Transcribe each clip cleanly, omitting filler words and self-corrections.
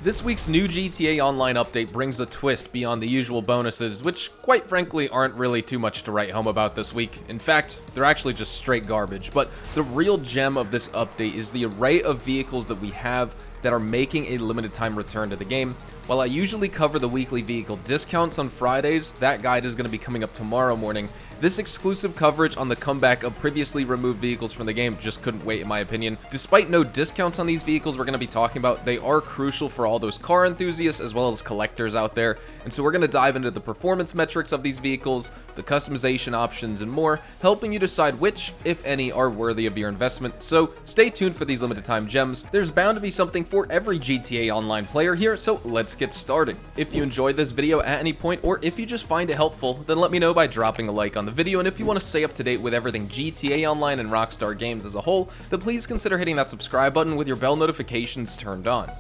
This week's new GTA Online update brings a twist beyond the usual bonuses, which quite frankly aren't really too much to write home about this week. In fact, they're actually just straight garbage, but the real gem of this update is the array of vehicles that we have that are making a limited time return to the game. While I usually cover the weekly vehicle discounts on Fridays, that guide is going to be coming up tomorrow morning. This exclusive coverage on the comeback of previously removed vehicles from the game just couldn't wait in my opinion. Despite no discounts on these vehicles we're going to be talking about, they are crucial for all those car enthusiasts as well as collectors out there. And so we're going to dive into the performance metrics of these vehicles, the customization options and more, helping you decide which, if any, are worthy of your investment. So stay tuned for these limited time gems. There's bound to be something for every GTA Online player here, so let's get started. If you enjoyed this video at any point, or if you just find it helpful, then let me know by dropping a like on the video, and if you want to stay up to date with everything GTA Online and Rockstar games as a whole, then please consider hitting that subscribe button with your bell notifications turned on.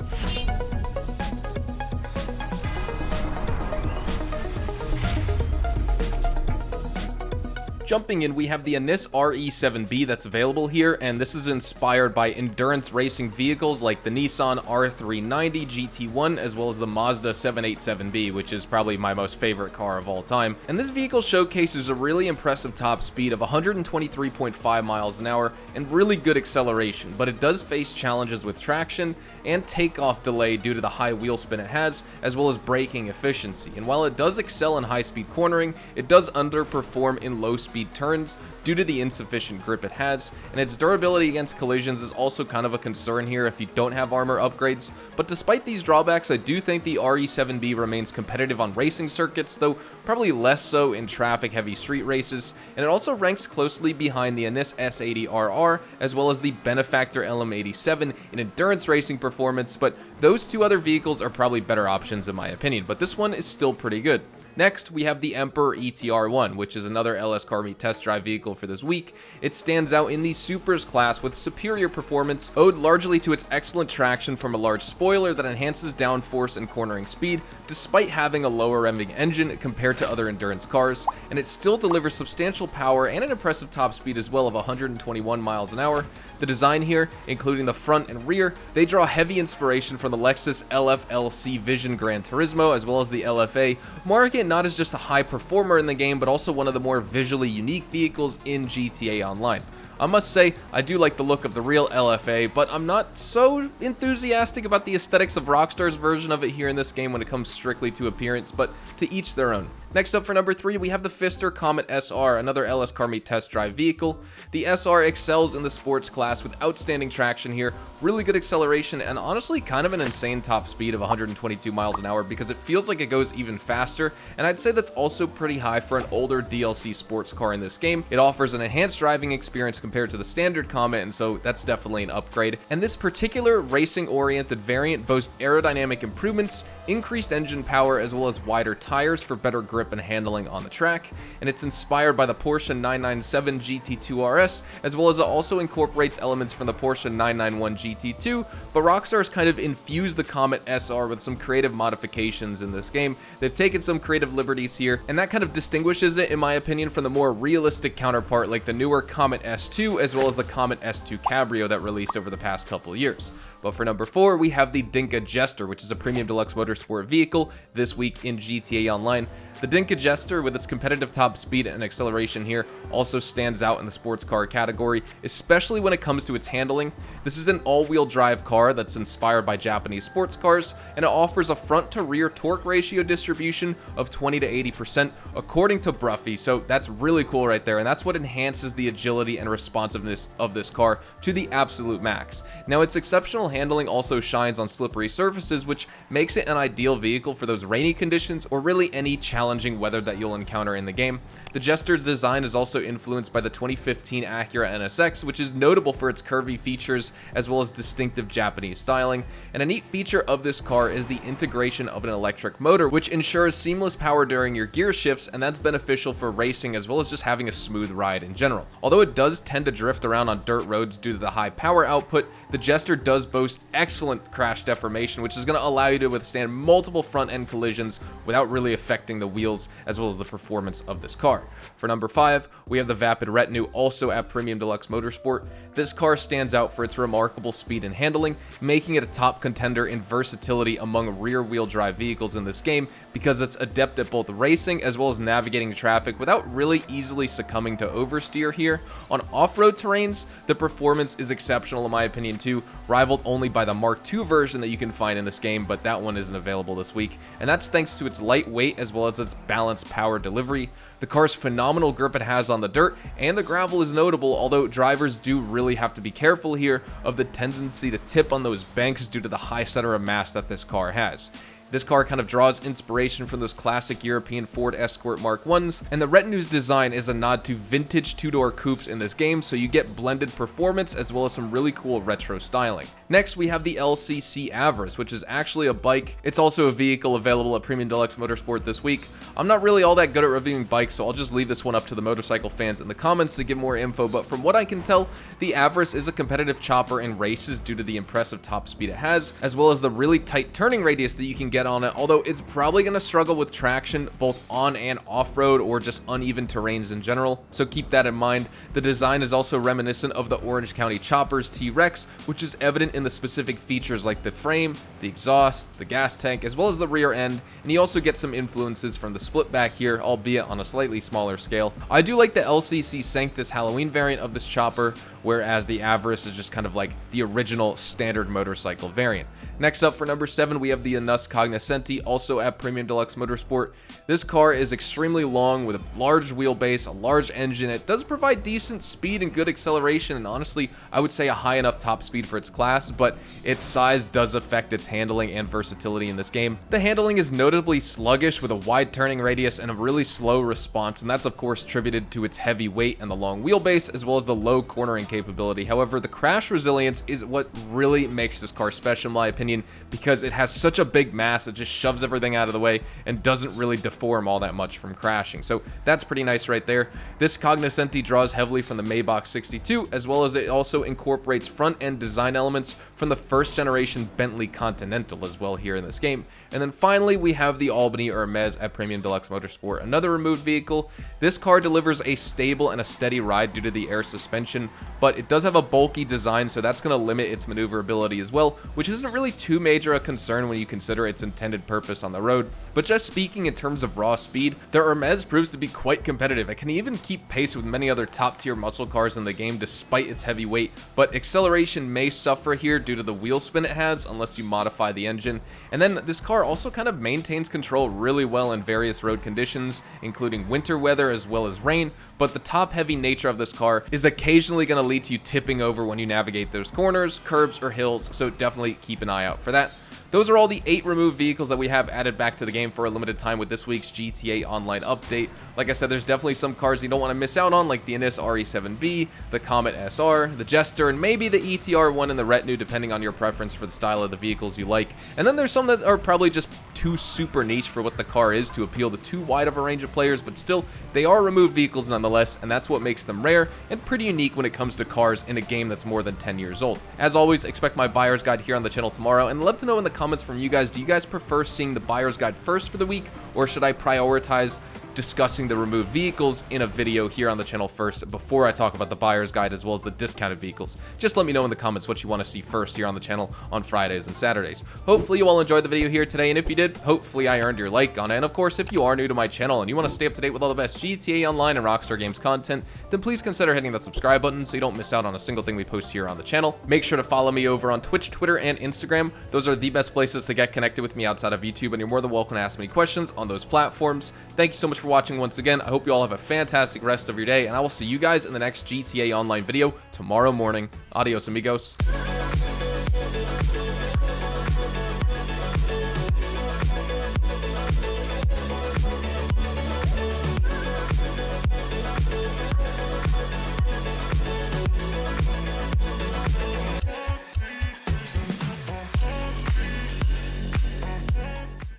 Jumping in, we have the ADIOS RE7B that's available here, and this is inspired by endurance racing vehicles like the Nissan R390 GT1 as well as the Mazda 787B, which is probably my most favorite car of all time. And this vehicle showcases a really impressive top speed of 123.5 miles an hour and really good acceleration, but it does face challenges with traction and takeoff delay due to the high wheel spin it has, as well as braking efficiency. And while it does excel in high-speed cornering, it does underperform in low-speed turns due to the insufficient grip it has, and its durability against collisions is also kind of a concern here if you don't have armor upgrades. But despite these drawbacks, I do think the RE7B remains competitive on racing circuits, though probably less so in traffic-heavy street races, and it also ranks closely behind the ADIOS S80RR as well as the Benefactor LM87 in endurance racing performance, but those two other vehicles are probably better options in my opinion, but this one is still pretty good. Next, we have the Emperor ETR1, which is another LS Car Meet test drive vehicle for this week. It stands out in the Supers class with superior performance, owed largely to its excellent traction from a large spoiler that enhances downforce and cornering speed, despite having a lower revving engine compared to other endurance cars, and it still delivers substantial power and an impressive top speed as well of 121 miles an hour. The design here, including the front and rear, they draw heavy inspiration from the Lexus LFLC Vision Gran Turismo as well as the LFA, marking it not as just a high performer in the game, but also one of the more visually unique vehicles in GTA Online. I must say, I do like the look of the real LFA, but I'm not so enthusiastic about the aesthetics of Rockstar's version of it here in this game when it comes strictly to appearance, but to each their own. Next up for number 3, we have the Fister Comet SR, another LS Car Meet test drive vehicle. The SR excels in the sports class with outstanding traction here, really good acceleration, and honestly kind of an insane top speed of 122 miles an hour because it feels like it goes even faster, and I'd say that's also pretty high for an older DLC sports car in this game. It offers an enhanced driving experience compared to the standard Comet, and so that's definitely an upgrade. And this particular racing-oriented variant boasts aerodynamic improvements, increased engine power, as well as wider tires for better grip and handling on the track, and it's inspired by the Porsche 997 GT2 RS, as well as it also incorporates elements from the Porsche 991 GT2, but Rockstar has kind of infused the Comet SR with some creative modifications in this game. They've taken some creative liberties here, and that kind of distinguishes it, in my opinion, from the more realistic counterpart like the newer Comet S2, as well as the Comet S2 Cabrio that released over the past couple years. But for number 4, we have the Dinka Jester, which is a premium deluxe motorsport vehicle this week in GTA Online. The Dinka Jester, with its competitive top speed and acceleration here, also stands out in the sports car category, especially when it comes to its handling. This is an all-wheel drive car that's inspired by Japanese sports cars, and it offers a front-to-rear torque ratio distribution of 20 to 80% according to Bruffy, so that's really cool right there, and that's what enhances the agility and responsiveness of this car to the absolute max. Now, its exceptional handling also shines on slippery surfaces, which makes it an ideal vehicle for those rainy conditions or really any challenging weather that you'll encounter in the game. The Jester's design is also influenced by the 2015 Acura NSX, which is notable for its curvy features as well as distinctive Japanese styling. And a neat feature of this car is the integration of an electric motor, which ensures seamless power during your gear shifts, and that's beneficial for racing as well as just having a smooth ride in general. Although it does tend to drift around on dirt roads due to the high power output, the Jester does boast excellent crash deformation, which is going to allow you to withstand multiple front-end collisions without really affecting the wheels as well as the performance of this car. For number 5, we have the Vapid Retinue, also at Premium Deluxe Motorsport. this car stands out for its remarkable speed and handling, making it a top contender in versatility among rear-wheel drive vehicles in this game because it's adept at both racing as well as navigating traffic without really easily succumbing to oversteer here. On off-road terrains, the performance is exceptional in my opinion too, rivaled only by the Mark II version that you can find in this game, but that one isn't available this week, and that's thanks to its lightweight as well as its balanced power delivery. The car's phenomenal grip it has on the dirt, and the gravel is notable, although drivers do really have to be careful here of the tendency to tip on those banks due to the high center of mass that this car has. This car kind of draws inspiration from those classic European Ford Escort Mark 1s, and the Retinue's design is a nod to vintage two-door coupes in this game, so you get blended performance as well as some really cool retro styling. Next, we have the LCC Avest, which is actually a bike. It's also a vehicle available at Premium Deluxe Motorsport this week. I'm not really all that good at reviewing bikes, so I'll just leave this one up to the motorcycle fans in the comments to give more info, but from what I can tell, the Avest is a competitive chopper in races due to the impressive top speed it has, as well as the really tight turning radius that you can get on it, although it's probably going to struggle with traction both on and off-road or just uneven terrains in general, so keep that in mind. The design is also reminiscent of the Orange County Chopper's T-Rex, which is evident in the specific features like the frame, the exhaust, the gas tank, as well as the rear end, and you also get some influences from the Splitback here, albeit on a slightly smaller scale. I do like the LCC Sanctus Halloween variant of this chopper, whereas the Avest is just kind of like the original standard motorcycle variant. Next up for number 7, we have the Anus Cognoscenti, also at Premium Deluxe Motorsport. This car is extremely long with a large wheelbase, a large engine. It does provide decent speed and good acceleration, and honestly, I would say a high enough top speed for its class, but its size does affect its handling and versatility in this game. The handling is notably sluggish with a wide turning radius and a really slow response, and that's of course attributed to its heavy weight and the long wheelbase, as well as the low cornering capability. However, the crash resilience is what really makes this car special in my opinion, because it has such a big mass that just shoves everything out of the way and doesn't really deform all that much from crashing. So that's pretty nice right there. This Cognoscenti draws heavily from the Maybach 62, as well as it also incorporates front-end design elements from the first generation Bentley Continental as well here in this game. And then finally, we have the Albany Hermes at Premium Deluxe Motorsport, another removed vehicle. This car delivers a stable and a steady ride due to the air suspension, but it does have a bulky design, so that's going to limit its maneuverability as well, which isn't really too major a concern when you consider its intended purpose on the road. But just speaking in terms of raw speed, the Hermes proves to be quite competitive. It can even keep pace with many other top-tier muscle cars in the game despite its heavy weight, but acceleration may suffer here due to the wheel spin it has unless you modify the engine. And then this car also kind of maintains control really well in various road conditions, including winter weather as well as rain, but the top-heavy nature of this car is occasionally going to lead to you tipping over when you navigate those corners, curbs, or hills, so definitely keep an eye out for that. Those are all the 8 removed vehicles that we have added back to the game for a limited time with this week's GTA Online update. Like I said, there's definitely some cars you don't want to miss out on, like the Anus RE7B, the Comet SR, the Jester, and maybe the ETR1 and the Retinue, depending on your preference for the style of the vehicles you like. And then there's some that are probably just too super niche for what the car is to appeal to too wide of a range of players, but still, they are removed vehicles nonetheless, and that's what makes them rare and pretty unique when it comes to cars in a game that's more than 10 years old. As always, expect my buyer's guide here on the channel tomorrow, and I'd love to know in the comments from you guys, do you guys prefer seeing the buyer's guide first for the week, or should I prioritize discussing the removed vehicles in a video here on the channel first before I talk about the buyer's guide as well as the discounted vehicles? Just let me know in the comments what you want to see first here on the channel on Fridays and Saturdays. Hopefully you all enjoyed the video here today, and if you did, hopefully I earned your like on it. And of course, if you are new to my channel and you want to stay up to date with all the best GTA Online and Rockstar Games content, then please consider hitting that subscribe button so you don't miss out on a single thing we post here on the channel. Make sure to follow me over on Twitch, Twitter, and Instagram. Those are the best places to get connected with me outside of YouTube, and you're more than welcome to ask me questions on those platforms. Thank you so much for watching once again. I hope you all have a fantastic rest of your day, and I will see you guys in the next GTA Online video tomorrow morning. Adios, amigos.